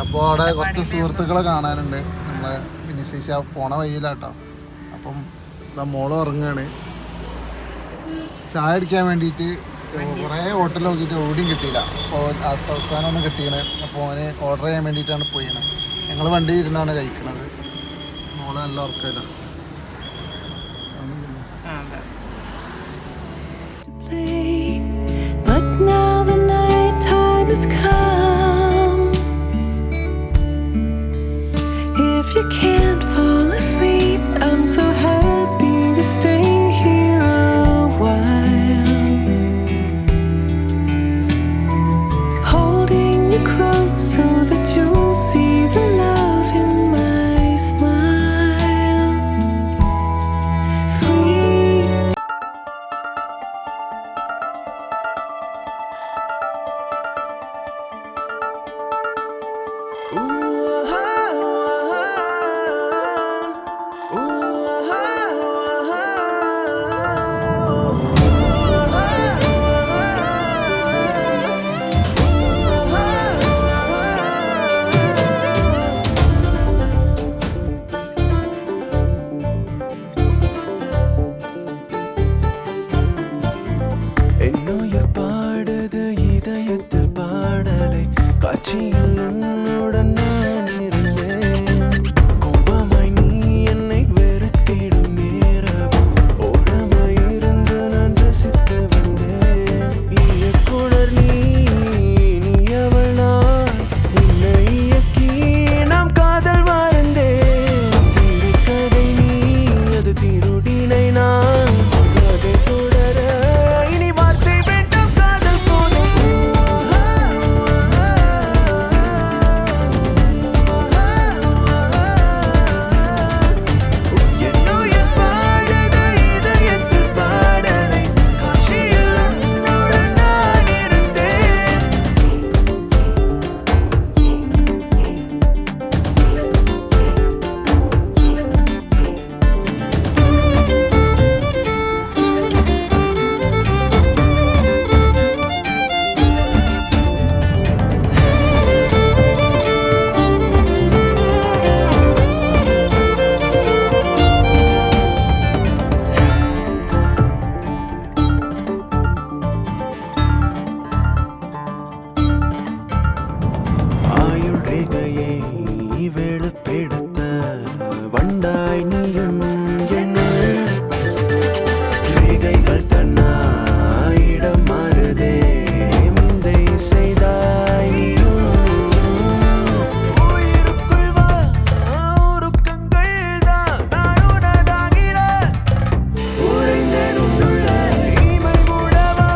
അപ്പോൾ അവിടെ കുറച്ച് സുഹൃത്തുക്കളെ കാണാനുണ്ട്. നമ്മളെ വിനിശേഷ പോണ വഴിയിലാട്ടോ. അപ്പം മോള് ഉറങ്ങാണ്. ചായ അടിക്കാൻ വേണ്ടിയിട്ട് കുറേ ഹോട്ടൽ നോക്കിയിട്ട് എവിടെയും കിട്ടിയില്ല. അപ്പോൾ അവസാനം ഒന്ന് കിട്ടിയാണ്. അപ്പോൾ അവന് ഓർഡർ ചെയ്യാൻ വേണ്ടിയിട്ടാണ് പോയത്. ഞങ്ങൾ വണ്ടി ഇരുന്നാണ് കഴിക്കുന്നത്. മോള് നല്ല ഉറക്കമില്ല. But now the night time has come. If you can't fall asleep, I'm so happy to stay here a while, holding you close so that you'll see the love in my smile. Sweet. என்னுயிர் பாடுது இதயத்தில் பாடலை காட்சியில் உன்னுடன் நான் இருந்தேன். கோபமாய் நீ என்னை வெறுத்திடும் நேரம் ஓரமாய் இருந்து நான் ரசித்து வந்தேன். இயக்குனர் நீ அவள் நான் என்னை இயக்கி நாம் காதல் வாழ்ந்தேன். திரைக்கதை நீ அது திருடினை நான் கதை தொடர இனி வார்த்தை வேண்டும் காதல் போதும். என்னுயிர் பாடுது இதயத்தில் பாடலை காட்சியில் உன்னுடன் நான் இருந்தேன். ആയുൾ രേഖയെ വെളുപ്പെടുത്ത വണ്ടായി നീയും എന്നുൾ രേഖകൾ തന്നായിടം മാറുതേ മിந்தை செய்தாய் நீயும். உயிருக்குள் வா உருக்கங்கள் தான் நான் உனதாகிட உறைந்தேன் உன்னுள்ள இமை மூடவா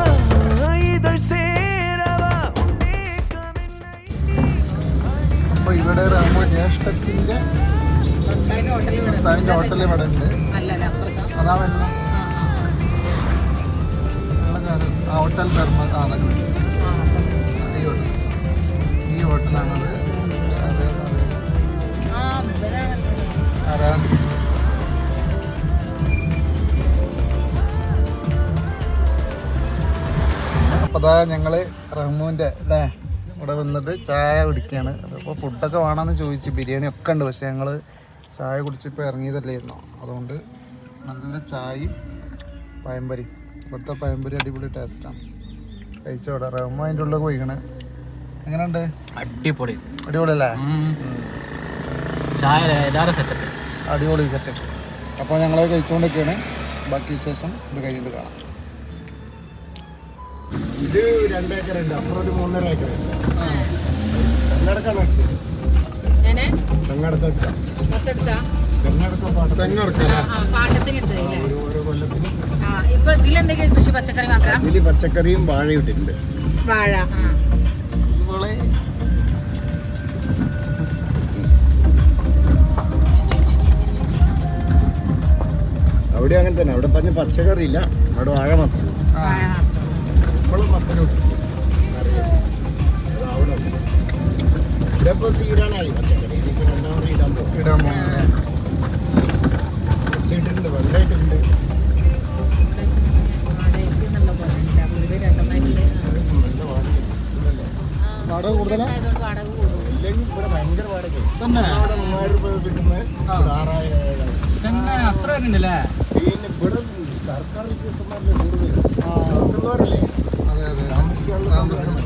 இதழ் சேரவா ഉന്നേക്കമെന്നെ. അപ്പോൾ ഇവിടെ റഹ്മ ജ്യേഷ്ഠത്തിൻ്റെ ഭർത്താവിൻ്റെ ഹോട്ടൽ ഇവിടെ ഉണ്ട്. അതാ വെള്ളം ആ ഹോട്ടൽ ധർമ്മ ഈ ഹോട്ടലാണത്. ആരാ അപ്പോൾ അതാ ഞങ്ങൾ റഹ്മുവിൻ്റെ അല്ലേ ഇവിടെ വന്നിട്ട് ചായ കുടിക്കുകയാണ്. അപ്പോൾ ഫുഡൊക്കെ വേണമെന്ന് ചോദിച്ചു. ബിരിയാണി ഒക്കെ ഉണ്ട്. പക്ഷേ ഞങ്ങൾ ചായ കുടിച്ചിപ്പോൾ ഇറങ്ങിയതല്ലായിരുന്നോ. അതുകൊണ്ട് നല്ല ചായയും പഴംപൊരി. ഇവിടുത്തെ പഴംപൊരി അടിപൊളി ടേസ്റ്റാണ്. കഴിച്ചോടെ റഹ്മ അതിൻ്റെ ഉള്ളിൽ പോയിക്കണ്. എങ്ങനെയുണ്ട്? അടിപൊളി അടിപൊളിയല്ലേ? ചായ എല്ലാവരും സെറ്റപ്പ് അടിപൊളി സെറ്റപ്പ്. അപ്പോൾ ഞങ്ങൾ കഴിച്ചുകൊണ്ടൊക്കെയാണ്. ബാക്കി വിശേഷം ഇത് കഴിഞ്ഞിട്ട് കാണാം. ഇത് 2 ഏക്കറുണ്ട്, അപ്പുറം ഒരു 3.5 ഏക്കറുണ്ട്. ഇതില് പച്ചക്കറിയും വാഴയും ഇട്ടിട്ടുണ്ട്. വാഴ അവിടെ അങ്ങനെ തന്നെ. അവിടെ പറഞ്ഞ പച്ചക്കറി ഇല്ല, അവിടെ വാഴ മാത്രം. ഇപ്പോഴും മത്തനുണ്ട്. ഇവിടെ ഇപ്പോൾ തീരാനായി പച്ചക്കറി. ഇനിയിപ്പോൾ 2ാമത് ഇടാൻ പോകും. ഇട്ടിട്ടുണ്ട്, വെള്ളമായിട്ടുണ്ട്. വാടക കൂടുതലാണ്. ഇല്ലെങ്കിൽ ഇവിടെ ഭയങ്കര വാടക തന്നെ? അവിടെ 3000 രൂപ കിട്ടുന്നത് ഇവിടെ 6000 തന്നെ അത്ര ഉണ്ടല്ലേ? പിന്നെ ഇവിടെ സർക്കാർ ഉദ്യോഗസ്ഥന്മാരുടെ കൂടുതൽ സർക്കാരില്ലേ അതെ അതെ താമസിക്കാനുള്ള താമസിക്കണം.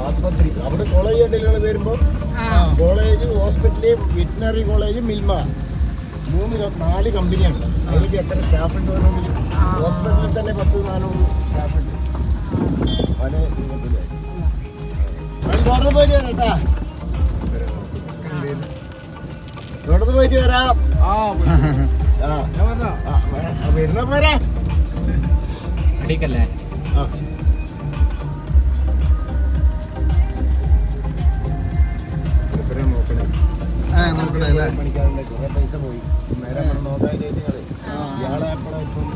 ആസ്പത്രി അവിടെ കോളേജ് ഉണ്ടെങ്കിൽ വരുമ്പോൾ college hospital veterinary college Milma 4 കമ്പനിയാണ്. അതിലേക്ക് എത്ര സ്റ്റാഫ് ഉണ്ട് പറഞ്ഞെങ്കിൽ ഹോസ്പിറ്റലിൽ തന്നെ 10-400 സ്റ്റാഫ് ഉണ്ട്. പല തുടർന്ന് പോയിട്ട് വരാം കേട്ടാ, തുടർന്ന് പോയിട്ട് വരാം. വരുന്ന പോരാ. അടിക്കല്ലേ? നോക്കണേ അല്ലേ? പണിക്കാരുടെ കുറെ പൈസ പോയി. നേരെ നോക്കാൻ ഇയാളെ എപ്പോഴും ഇപ്പം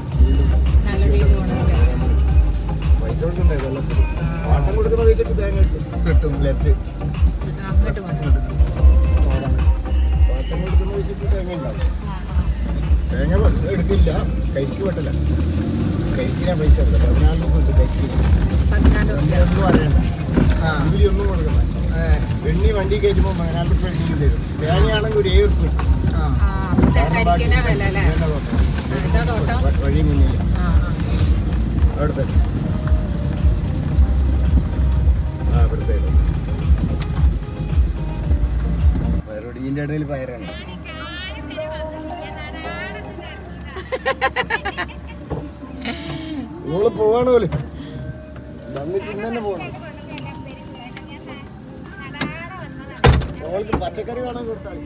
പൈസ കൊടുക്കണ്ടേ വെള്ളത്തിൽ വാട്ടം കൊടുക്കുന്ന പൈസക്ക് തേങ്ങ കിട്ടും. ലെറ്റ് വാട്ടം കൊടുക്കുന്ന പൈസക്ക് തേങ്ങ ഉണ്ടാവും. തേങ്ങ എടുക്കില്ല, കരിക്ക് വെട്ടല. കരിക്കിനാ പൈസ എടുക്കാം. 14 രൂപ ഉണ്ട് കരിക്കിന്. ഒന്നും അറിയണ്ട, കൂലി ഒന്നും കൊടുക്കണ്ട. വെണ്ണി വണ്ടി കയറ്റുമ്പോൾ 14 രൂപ എണ്ണിക്ക് തരും. തേങ്ങയാണെങ്കിൽ ഒരു 7 രൂപ കിട്ടും. വഴി മുന്നില്ല അവിടെ തന്നെ. ഇവിടുത്തെ പയറോട് ഇതിൻ്റെ ഇടയിൽ പയറാണ്. ഓള് പോവാണ് പോലെ വന്നിട്ട് ഇന്ന് തന്നെ പോകണം. ഓൾക്ക് പച്ചക്കറി വേണം കൊടുത്താൽ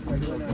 പഠിച്ചോനെ